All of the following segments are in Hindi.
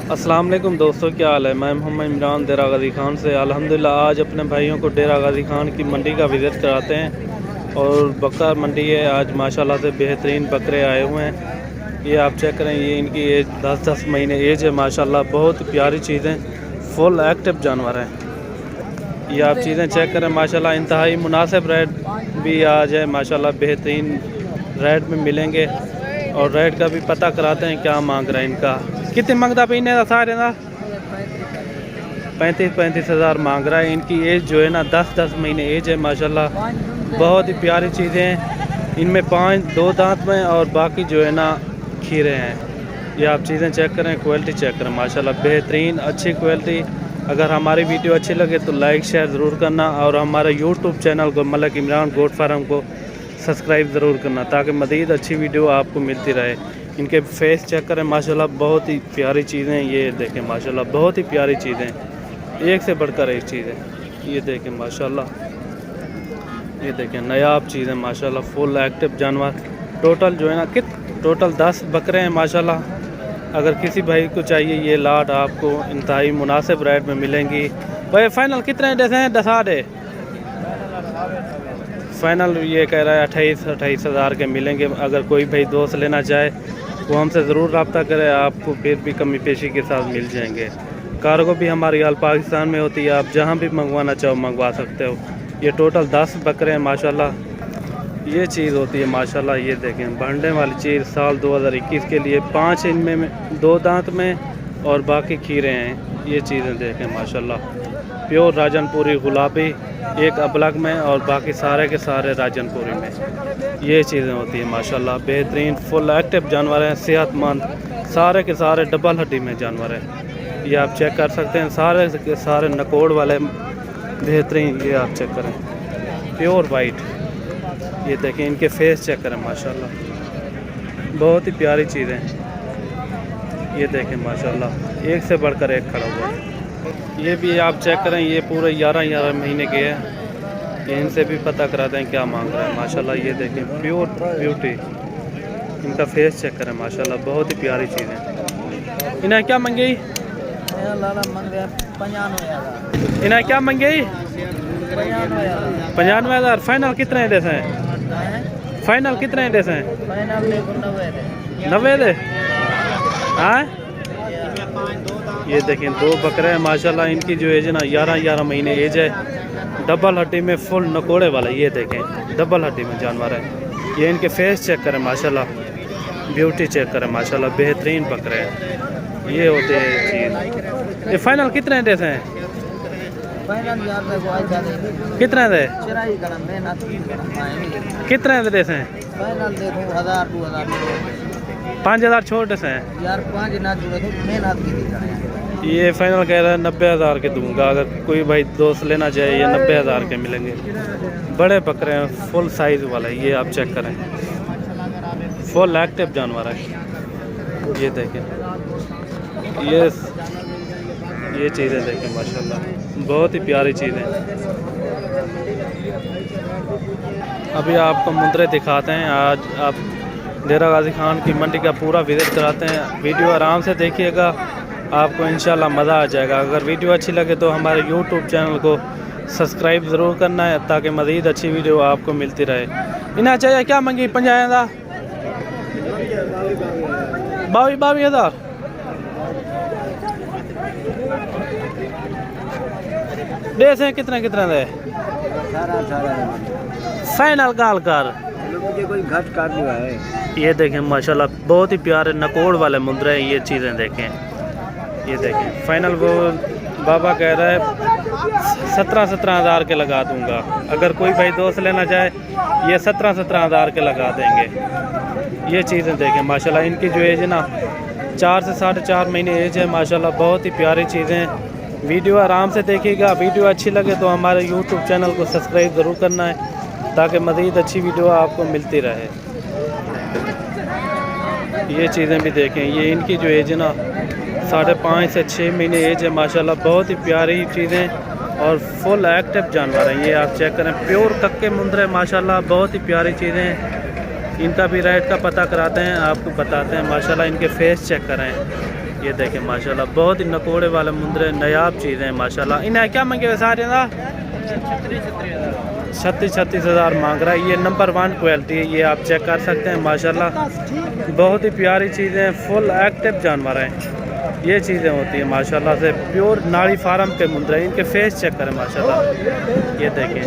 अस्सलाम वालेकुम दोस्तों, क्या हाल है। मैं मोहम्मद इमरान डेरा गाज़ी ख़ान से। अल्हम्दुलिल्लाह आज अपने भाइयों को डेरा गाज़ी ख़ान की मंडी का विज़िट कराते हैं और बकरा मंडी है। आज माशाल्लाह से बेहतरीन बकरे आए हुए हैं। ये आप चेक करें, ये इनकी एज 10-10 महीने एज है माशाल्लाह। बहुत प्यारी चीज़ें, फुल एक्टिव जानवर हैं। ये आप चीज़ें चेक करें माशाल्लाह। इंतहाई मुनासिब रेट भी आज है माशाल्लाह, बेहतरीन रेट में मिलेंगे और रेट का भी पता कराते हैं क्या मांग रहे हैं इनका। कितने मंगता पे इन्हें सारे ना 35 हज़ार मांग रहा है। इनकी एज जो है ना 10-10 महीने एज है माशाल्लाह। बहुत ही प्यारी चीज़ें हैं। इनमें 2 दांत में और बाकी जो है ना खीरे हैं। ये आप चीज़ें चेक करें, क्वालिटी चेक करें माशाल्लाह, बेहतरीन अच्छी क्वालिटी। अगर हमारी वीडियो अच्छी लगे तो लाइक शेयर ज़रूर करना और हमारे यूट्यूब चैनल को मलिक इमरान गोट फार्म को सब्सक्राइब ज़रूर करना ताकि मज़ीद अच्छी वीडियो आपको मिलती रहे। इनके फेस चेक करें माशाल्लाह, बहुत ही प्यारी चीज़ें। ये देखें माशाल्लाह, बहुत ही प्यारी चीज़ें, एक से बढ़कर एक चीज़ें। ये देखें माशाल्लाह, ये देखें नायाब चीज़ें माशाल्लाह, फुल एक्टिव जानवर। टोटल जो है ना टोटल 10 बकरे हैं माशाल्लाह। अगर किसी भाई को चाहिए ये लाट आपको इंतहाई मुनासिब रेट में मिलेंगी। भाई फाइनल कितने जैसे हैं? 10 फाइनल ये कह रहा है 28 हज़ार के मिलेंगे। अगर कोई भाई दोस्त लेना चाहे वो हमसे ज़रूर रब्ता करें, आपको फिर भी कमी पेशी के साथ मिल जाएंगे। कार्गो भी हमारी हाल पाकिस्तान में होती है, आप जहां भी मंगवाना चाहो मंगवा सकते हो। ये टोटल 10 बकरे हैं माशाल्लाह। ये चीज़ होती है माशाल्लाह। ये देखें भंडे वाली चीज़ साल 2021 के लिए 5 इनमें 2 दांत में और बाकी खीरे हैं। ये चीज़ें देखें माशाल्लाह, प्योर राजनपुरी गुलाबी, एक अबलग में और बाकी सारे के सारे राजनपुरी में। ये चीज़ें होती है माशाल्लाह, बेहतरीन फुल एक्टिव जानवर हैं, सेहतमंद, सारे के सारे डबल हड्डी में जानवर हैं। ये आप चेक कर सकते हैं, सारे के सारे नकोड़ वाले बेहतरीन। ये आप चेक करें, प्योर वाइट। ये देखें इनके फेस चेक करें माशाल्लाह, बहुत ही प्यारी चीज़ें। ये देखें माशाल्लाह, एक से बढ़कर एक खड़ा हुआ है। ये भी आप चेक करें, ये पूरे 11 महीने के हैं। ये इनसे भी पता कराते हैं क्या मांग रहे हैं माशाल्लाह। ये देखें प्योर ब्यूटी, इनका फेस चेक करें माशाल्लाह, बहुत ही प्यारी चीज़ें। इन्हें क्या मंगी? इन्हें क्या मंगी? 95 हज़ार। फाइनल कितने देते हैं? फाइनल कितने देते हैं? 90 दे। हाँ ये देखें 2 बकरे हैं माशाल्लाह। इनकी जो एज है ना 11 महीने एज है, डबल हड्डी में फुल नकोड़े वाला। ये देखें डबल हड्डी में जानवर है। ये इनके फेस चेक करें माशाल्लाह, ब्यूटी चेक करें माशाल्लाह, बेहतरीन बकरे हैं। ये होते हैं चीज़। ये फाइनल कितने देते हैं? कितने दे? कितने दे देते हैं? 5,000 छोड़ देते हैं यार। 5 ना जुड़े तो मेहनत की। ये फाइनल कह रहा है 90 हज़ार के दूंगा। अगर कोई भाई दोस्त लेना चाहे ये 90 हज़ार के मिलेंगे। बड़े बकरे हैं, फुल साइज वाला। ये आप चेक करें, फुल एक्टिव जानवर है। ये देखें, ये चीज़ें देखें माशाल्लाह, बहुत ही प्यारी चीज़ें। अभी आपको मुंदरे दिखाते हैं। आज आप डेरा गाज़ी ख़ान की मंडी का पूरा विज़िट कराते हैं। वीडियो आराम से देखिएगा, आपको इंशाल्लाह मज़ा आ जाएगा। अगर वीडियो अच्छी लगे तो हमारे यूट्यूब चैनल को सब्सक्राइब ज़रूर करना है ताकि मज़ीद अच्छी वीडियो आपको मिलती रहे। इन्हें चाहिए क्या मंगी? 50,000। 22 हज़ार। देश हैं कितने दे? फाइनल गाल कर कोई घट कर दिया है। ये देखें माशाल्लाह, बहुत ही प्यारे नकोड़ वाले मुंदरे हैं। ये चीज़ें देखें, ये देखें फाइनल वो बाबा कह रहा है 17 हज़ार के लगा दूंगा। अगर कोई भाई दोस्त लेना चाहे ये 17 हज़ार के लगा देंगे। ये चीज़ें देखें माशाल्लाह, इनकी जो एज है ना 4 से 4.5 महीने एज है माशाल्लाह, बहुत ही प्यारी चीज़ें। वीडियो आराम से देखिएगा, वीडियो अच्छी लगे तो हमारे यूट्यूब चैनल को सब्सक्राइब ज़रूर करना है ताकि मज़ीद अच्छी वीडियो आपको मिलती रहे। ये चीज़ें भी देखें, ये इनकी जो एज है ना 5.5 से 6 महीने एज है माशाल्लाह, बहुत ही प्यारी चीज़ें और फुल एक्टिव जानवर हैं। ये आप चेक करें, प्योर कक्के मुंदरे माशाल्लाह, बहुत ही प्यारी चीज़ें। इनका भी रेट का पता कराते हैं, आपको बताते हैं माशाल्लाह। इनके फेस चेक करें, ये देखें माशाल्लाह बहुत ही नकोड़े वाले मुंदरे नायाब चीज़ें हैं माशाल्लाह। इन्हें क्या मांगे हुए सारे ना 36,000 मांग रहा है। ये नंबर 1 क्वालिटी है, ये आप चेक कर सकते हैं माशाल्लाह। बहुत ही प्यारी चीज़ें हैं, फुल एक्टिव जानवर हैं। ये चीज़ें होती हैं माशाल्लाह से प्योर नाड़ी फार्म के मुंदरे। इनके फेस चेक करें माशाल्लाह। ये देखें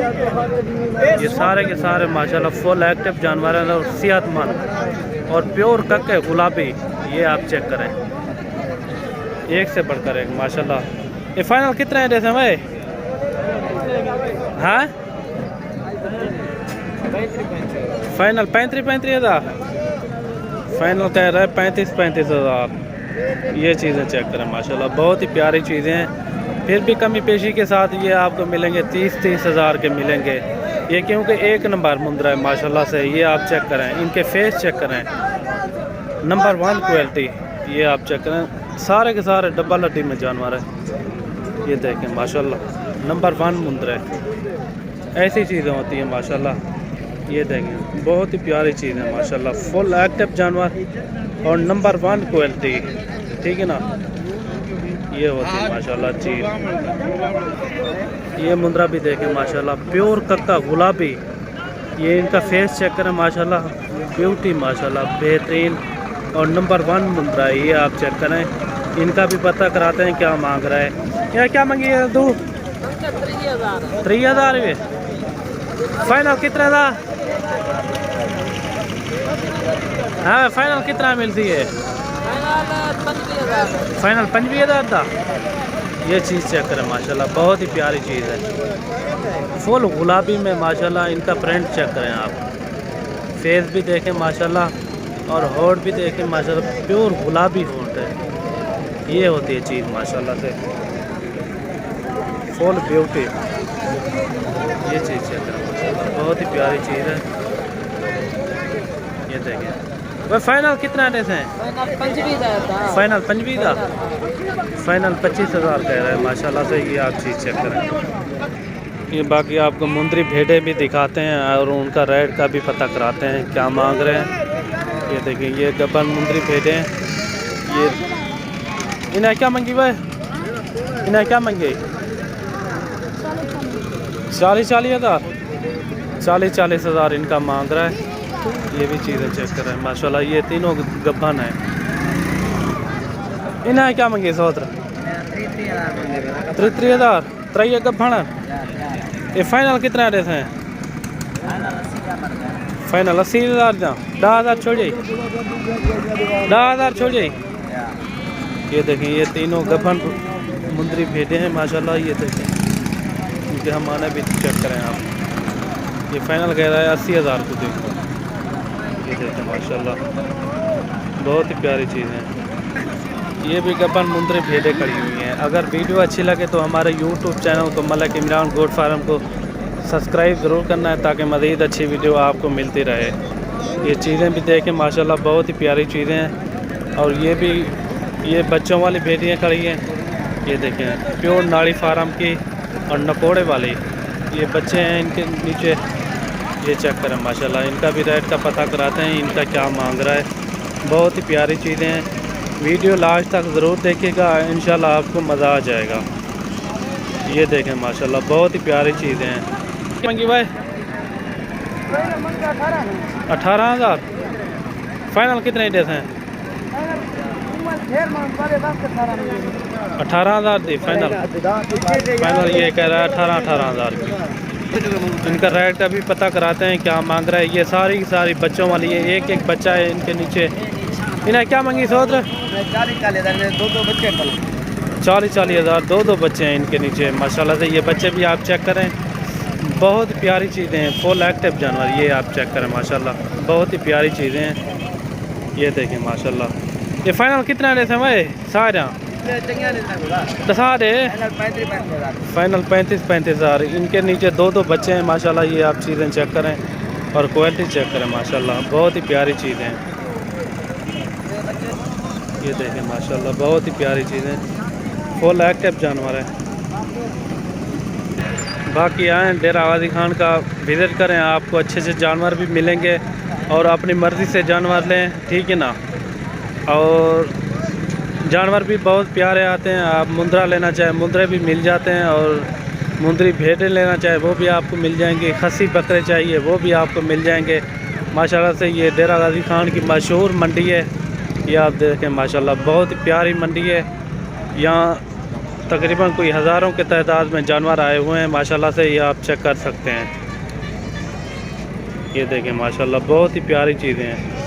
ये सारे के सारे माशाल्लाह फुल एक्टिव जानवर हैं और सेहतमंद और प्योर कक्के गुलाबी। ये आप चेक करें, एक से बढ़कर एक माशाल्लाह। ये फाइनल कितना है जैसे भाई? हाँ फाइनल 35,000 फाइनल कह रहा है 35,000। ये चीज़ें चेक करें माशाल्लाह, बहुत ही प्यारी चीज़ें हैं। फिर भी कमी पेशी के साथ ये आपको मिलेंगे 30,000 के मिलेंगे। ये क्योंकि एक नंबर मुंदरा है माशाल्लाह से। ये आप चेक करें, इनके फेस चेक करें, नंबर 1 क्वालिटी। ये आप चेक करें, सारे के सारे डब्बा लड्डी में जानवर है। ये देखें माशाल्लाह नंबर 1 मुंदरा है। ऐसी चीज़ें होती हैं माशाल्लाह। ये देखें बहुत ही प्यारी चीज़ है माशाल्लाह, फुल एक्टिव जानवर और नंबर 1 क्वालिटी, ठीक है ना। ये होती है माशाल्लाह चीज़। ये मुंदरा भी देखें माशाल्लाह प्योर कक्का गुलाबी। ये इनका फेस चेक करें माशाल्लाह, ब्यूटी माशाल्लाह बेहतरीन और नंबर 1 मुंदरा है। ये आप चेक करें, इनका भी पता कराते हैं क्या मांग रहा है। यार क्या मांगी है तू? 3,000 रुपये फाइनल कितना था? हाँ फाइनल कितना मिलती है? फाइनल 25,000 था। ये चीज़ चेक करें माशाल्लाह, बहुत ही प्यारी चीज़ है, फुल गुलाबी में माशाल्लाह। इनका प्रिंट चेक करें आप, फेस भी देखें माशाल्लाह और होंठ भी देखें माशाल्लाह, प्योर गुलाबी होंठ है। ये होती है चीज़ माशाल्लाह से, फुल ब्यूटी। ये चीज़ चेक करें माशाल्लाह, बहुत ही प्यारी चीज़ है। ये देखें वह फाइनल कितना देते हैं? फाइनल 25,000 फाइनल 25,000 कह रहे हैं माशाल्लाह से। ये आप चीज़ चेक करें। ये बाकी आपको मुंदरी भेड़े भी दिखाते हैं और उनका रेट का भी पता कराते हैं क्या मांग रहे हैं। ये देखिए ये गब्बर मुंदरी भेड़े हैं। ये इन्हें क्या मांगी भाई? इन्हें क्या मांगी? 40,000 40,000 इनका मांग रहा है। ये भी चीज़ें चेक कर रहे हैं माशाल्लाह। ये तीनों गब्बन है। इन्हें क्या मांगी? 33,000 3 गब्बन। ये फाइनल कितना रहते हैं? फाइनल 80,000 जा 10,000 छोड़ जाइए, 10,000 छोड़ जाइए। ये देखें ये तीनों गब्बन मुंदरी भेजे हैं माशाल्लाह। ये देखें इनके हमारे भी चेक करें आप। ये फाइनल कह रहा है 80,000 को देखो। ये देखें माशाल्लाह बहुत ही प्यारी चीज़ है। ये भी गब्बन मुंदरी भेड़ें खड़ी हुई हैं। अगर वीडियो अच्छी लगे तो हमारे यूट्यूब चैनल को मलिक इमरान गोट फार्म को सब्सक्राइब ज़रूर करना है ताकि मज़ीद अच्छी वीडियो आपको मिलती रहे। ये चीज़ें भी देखें माशाल्लाह बहुत ही प्यारी चीज़ें हैं। और ये बच्चों वाली भेड़ियाँ खड़ी हैं। ये देखें प्योर नाड़ी फार्म की और नकोड़े वाली ये बच्चे हैं इनके नीचे। ये चेक करें माशाल्लाह, इनका भी रेट का पता कराते हैं इनका क्या मांग रहा है। बहुत ही प्यारी चीज़ें हैं। वीडियो लास्ट तक ज़रूर देखिएगा, इंशाल्लाह आपको मज़ा आ जाएगा। ये देखें माशाल्लाह बहुत ही प्यारी चीज़ें हैं। मंगी भाई 18,000 फाइनल कितने देते हैं? 18,000 दी फाइनल ये कह रहा है 18,000 की। इनका रेट का भी पता कराते हैं क्या मांग रहा है। ये सारी की सारी बच्चों वाली है, एक एक बच्चा है इनके नीचे। इन्हें क्या मांगी सोच? 40,000 दो बच्चे हैं इनके नीचे माशाल्लाह से। ये बच्चे भी आप चेक करें, बहुत प्यारी चीज़ें हैं, फुल एक्टिव जानवर। ये आप चेक करें माशाल्लाह बहुत ही प्यारी चीज़ें हैं। ये देखें माशाल्लाह। ये फाइनल कितना देते हैं भाई? सारे दसा दे फाइनल 35,000। इनके नीचे दो बच्चे हैं माशाल्लाह। ये आप चीज़ें चेक करें और क्वालिटी चेक करें माशाल्लाह बहुत ही प्यारी चीज़ें हैं। ये देखें माशाल्लाह बहुत ही प्यारी चीज़ें, फुल एक्टिव जानवर है। बाकी आएँ डेरा गाजी खान का विज़िट करें, आपको अच्छे अच्छे जानवर भी मिलेंगे और अपनी मर्ज़ी से जानवर लें, ठीक है ना। और जानवर भी बहुत प्यारे आते हैं। आप मुंद्रा लेना चाहें मुंद्रे भी मिल जाते हैं, और मुंद्री भेड़ें लेना चाहे वो भी आपको मिल जाएंगे। खस्सी बकरे चाहिए वो भी आपको मिल जाएंगे। माशाल्लाह से ये डेरा गाजी खान की मशहूर मंडी है। ये आप देखें माशाल्लाह बहुत ही प्यारी मंडी है। यहाँ तकरीबन कोई हज़ारों के तादाद में जानवर आए हुए हैं माशाल्लाह से, ये आप चेक कर सकते हैं। ये देखें माशाल्लाह बहुत ही प्यारी चीज़ें हैं।